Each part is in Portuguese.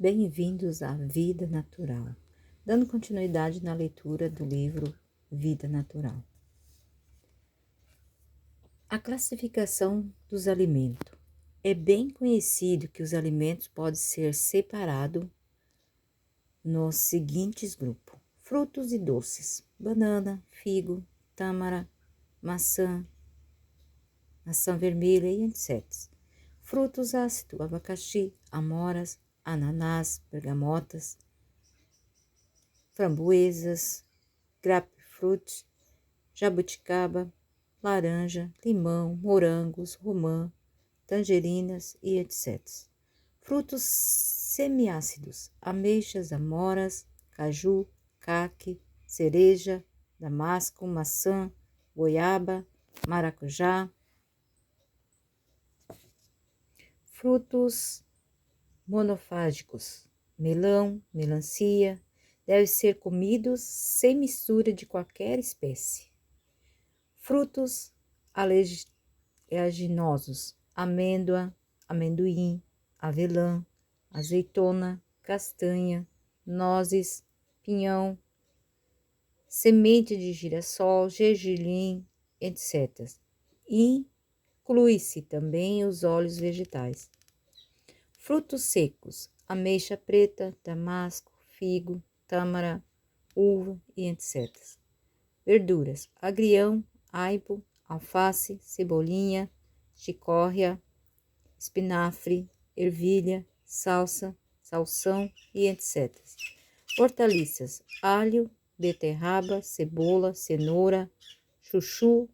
Bem-vindos à Vida Natural, dando continuidade na leitura do livro Vida Natural. A classificação dos alimentos. É bem conhecido que os alimentos podem ser separados nos seguintes grupos: frutos e doces, banana, figo, tâmara, maçã vermelha e etc. Frutos ácidos, abacaxi, amoras, ananás, bergamotas, framboesas, grapefruit, jabuticaba, laranja, limão, morangos, romã, tangerinas e etc. Frutos semiácidos, ameixas, amoras, caju, caque, cereja, damasco, maçã, goiaba, maracujá. Frutos monofágicos, melão, melancia, devem ser comidos sem mistura de qualquer espécie. Frutos oleaginosos, amêndoa, amendoim, avelã, azeitona, castanha, nozes, pinhão, semente de girassol, gergelim, etc. Inclui-se também os óleos vegetais. Frutos secos, ameixa preta, damasco, figo, tâmara, uva e etc. Verduras, agrião, aipo, alface, cebolinha, chicórria, espinafre, ervilha, salsa, salsão e etc. Hortaliças, alho, beterraba, cebola, cenoura, chuchu,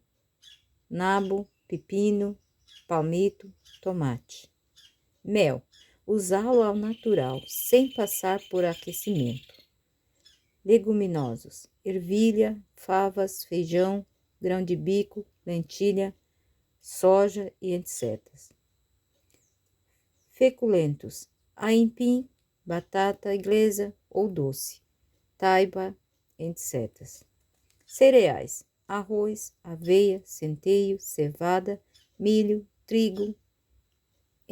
nabo, pepino, palmito, tomate. Mel, usá-lo ao natural, sem passar por aquecimento. Leguminosos, ervilha, favas, feijão, grão de bico, lentilha, soja e etc. Feculentos, aipim, batata inglesa ou doce, taiba, etc. Cereais, arroz, aveia, centeio, cevada, milho, trigo.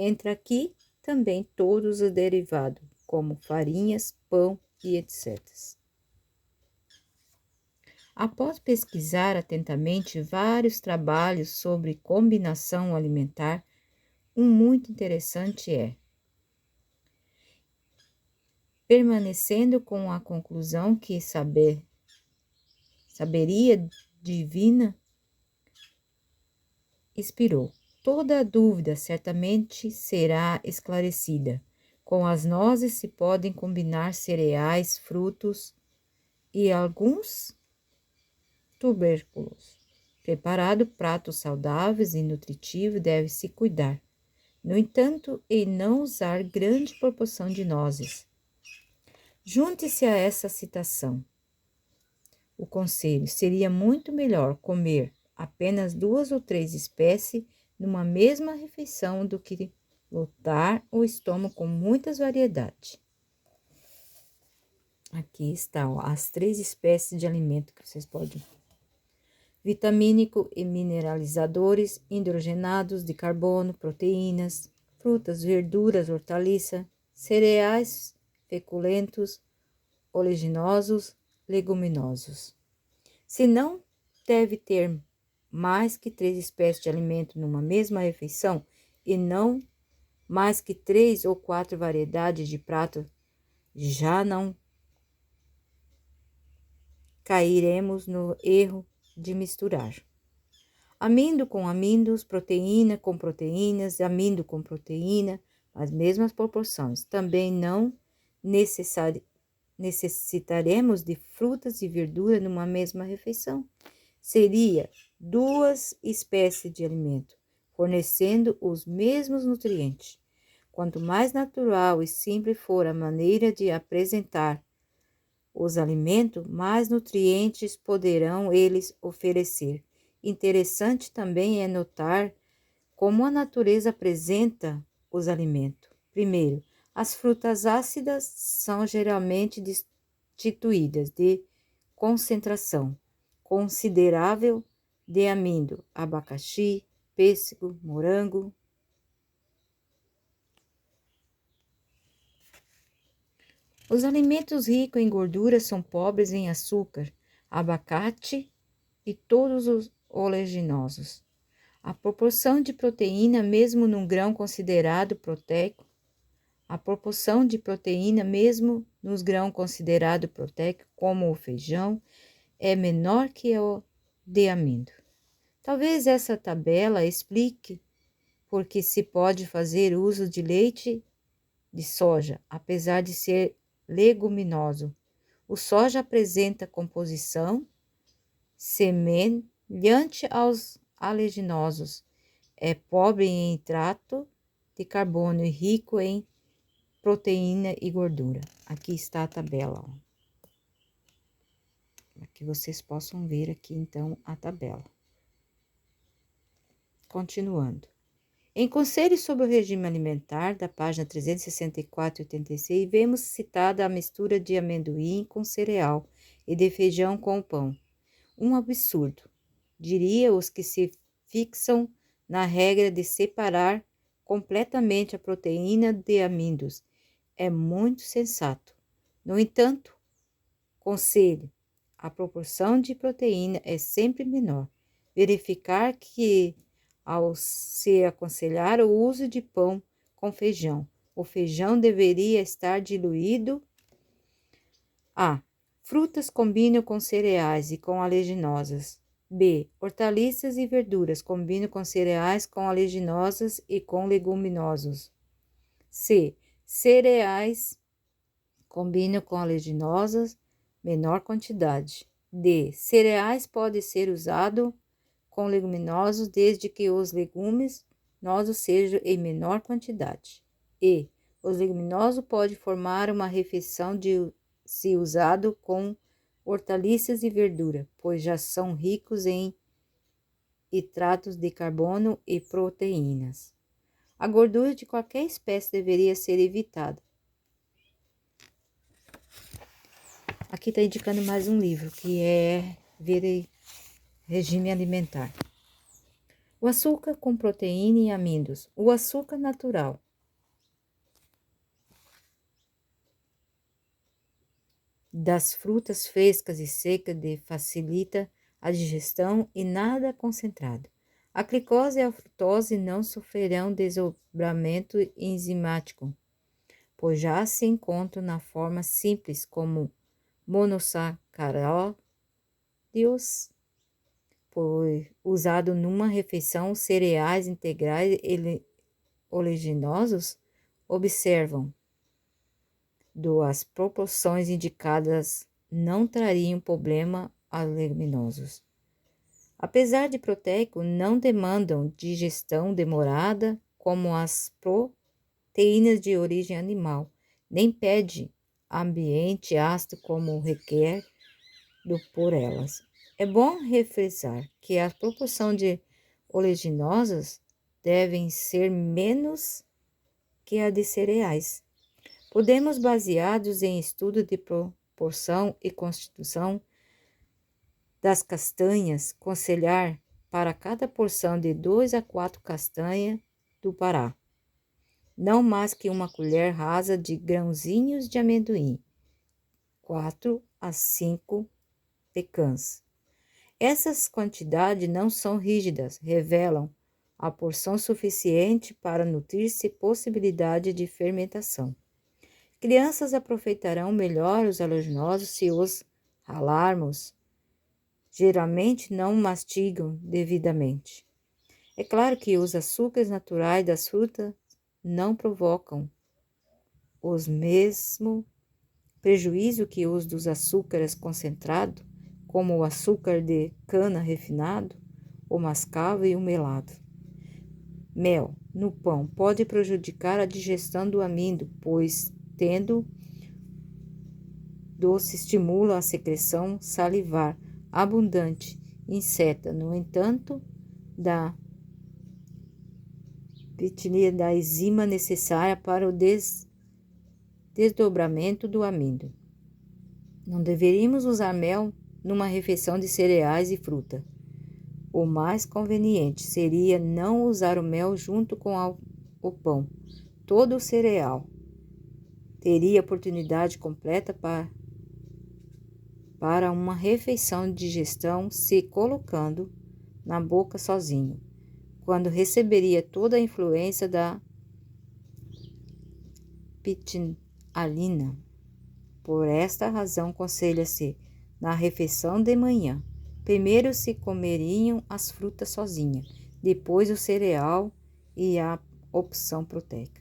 Entra aqui também todos os derivados, como farinhas, pão e etc. Após pesquisar atentamente vários trabalhos sobre combinação alimentar, um muito interessante é: permanecendo com a conclusão que saberia divina, expirou. Toda a dúvida certamente será esclarecida. Com as nozes se podem combinar cereais, frutos e alguns tubérculos. Preparado pratos saudáveis e nutritivos, deve-se cuidar. No entanto, em não usar grande proporção de nozes. Junte-se a essa citação. O conselho: seria muito melhor comer apenas 2 ou 3 espécies numa mesma refeição do que lotar o estômago com muitas variedades. Aqui estão as 3 espécies de alimento que vocês podem: vitamínico e mineralizadores, hidrogenados de carbono, proteínas, frutas, verduras, hortaliças, cereais, feculentos, oleaginosos, leguminosos. Se não deve ter mais que 3 espécies de alimento numa mesma refeição e não mais que 3 ou 4 variedades de prato, já não cairemos no erro de misturar amêndoa com amêndoas, proteína com proteínas, amêndoa com proteína, as mesmas proporções. Também não necessitaremos de frutas e verduras numa mesma refeição. Seria 2 espécies de alimento, fornecendo os mesmos nutrientes. Quanto mais natural e simples for a maneira de apresentar os alimentos, mais nutrientes poderão eles oferecer. Interessante também é notar como a natureza apresenta os alimentos. Primeiro, as frutas ácidas são geralmente destituídas de concentração considerável de amêndoa, abacaxi, pêssego, morango. Os alimentos ricos em gordura são pobres em açúcar, abacate e todos os oleaginosos. A proporção de proteína, mesmo num grão considerado proteico, nos grãos considerados proteicos, como o feijão, é menor que o de amido. Talvez essa tabela explique por que se pode fazer uso de leite de soja, apesar de ser leguminoso. O soja apresenta composição semelhante aos oleaginosos. É pobre em hidrato de carbono e rico em proteína e gordura. Aqui está a tabela, ó. Para que vocês possam ver aqui, então, a tabela. Continuando. Em Conselhos sobre o Regime Alimentar, da página 364 e 86, vemos citada a mistura de amendoim com cereal e de feijão com pão. Um absurdo, diria os que se fixam na regra de separar completamente a proteína de amidos. É muito sensato. No entanto, conselho, a proporção de proteína é sempre menor. Verificar que, ao se aconselhar o uso de pão com feijão, o feijão deveria estar diluído. A. Frutas combinam com cereais e com oleaginosas. B. Hortaliças e verduras combinam com cereais, com oleaginosas e com leguminosos. C. Cereais combinam com oleaginosas, menor quantidade. D. Cereais podem ser usados com leguminosos desde que os legumes sejam em menor quantidade. E. Os leguminosos podem formar uma refeição se usado com hortaliças e verdura, pois já são ricos em hidratos de carbono e proteínas. A gordura de qualquer espécie deveria ser evitada. Aqui está indicando mais um livro, que é Regime Alimentar. O açúcar com proteína e amidos. O açúcar natural das frutas frescas e secas facilita a digestão e nada concentrado. A glicose e a frutose não sofrerão desdobramento enzimático, pois já se encontram na forma simples como monossacarídeos, usado numa refeição. Cereais integrais oleaginosos observam as proporções indicadas não trariam problema aos leguminosos. Apesar de proteico, não demandam digestão demorada como as proteínas de origem animal, nem pede ambiente ácido como requer por elas. É bom refrescar que a proporção de oleaginosas devem ser menos que a de cereais. Podemos, baseados em estudo de proporção e constituição das castanhas, aconselhar para cada porção de 2 a 4 castanhas do Pará, não mais que uma colher rasa de grãozinhos de amendoim, 4 a 5 pecãs. Essas quantidades não são rígidas, revelam a porção suficiente para nutrir-se e possibilidade de fermentação. Crianças aproveitarão melhor os oleaginosos se os ralarmos. Geralmente não mastigam devidamente. É claro que os açúcares naturais das frutas não provocam os mesmos prejuízo que os dos açúcares concentrados, como o açúcar de cana refinado, o mascavo e o melado. Mel no pão pode prejudicar a digestão do amido, pois, tendo doce, estimula a secreção salivar abundante, inceta, no entanto, da enzima necessária para o desdobramento do amido. Não deveríamos usar mel numa refeição de cereais e fruta. O mais conveniente seria não usar o mel junto com o pão. Todo o cereal teria oportunidade completa para uma refeição de digestão se colocando na boca sozinho, quando receberia toda a influência da ptialina. Por esta razão, aconselha-se na refeição de manhã. Primeiro se comeriam as frutas sozinhas, depois o cereal e a opção proteica.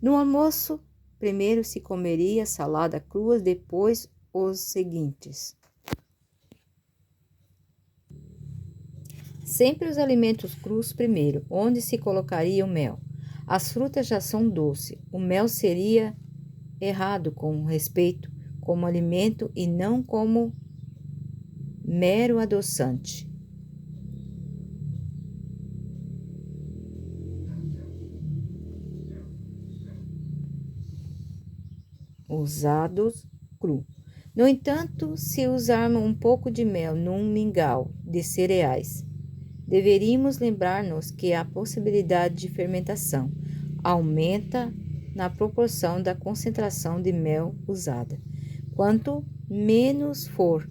No almoço, primeiro se comeria salada crua, depois os seguintes. Sempre os alimentos crus primeiro, onde se colocaria o mel. As frutas já são doces, o mel seria errado com respeito como alimento e não como mero adoçante. Usados cru. No entanto, se usarmos um pouco de mel num mingau de cereais, deveríamos lembrar-nos que a possibilidade de fermentação aumenta na proporção da concentração de mel usada. Quanto menos for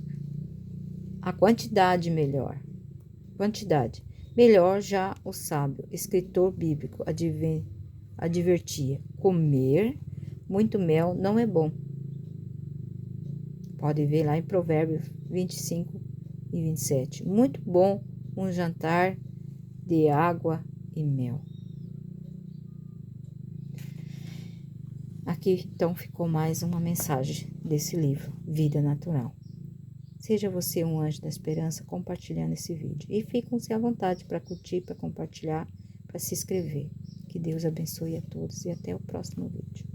a quantidade, melhor. Melhor, já o sábio escritor bíblico advertia: comer muito mel não é bom. Pode ver lá em Provérbios 25 e 27. Muito bom um jantar de água e mel. Aqui, então, ficou mais uma mensagem desse livro, Vida Natural. Seja você um anjo da esperança compartilhando esse vídeo. E fiquem-se à vontade para curtir, para compartilhar, para se inscrever. Que Deus abençoe a todos e até o próximo vídeo.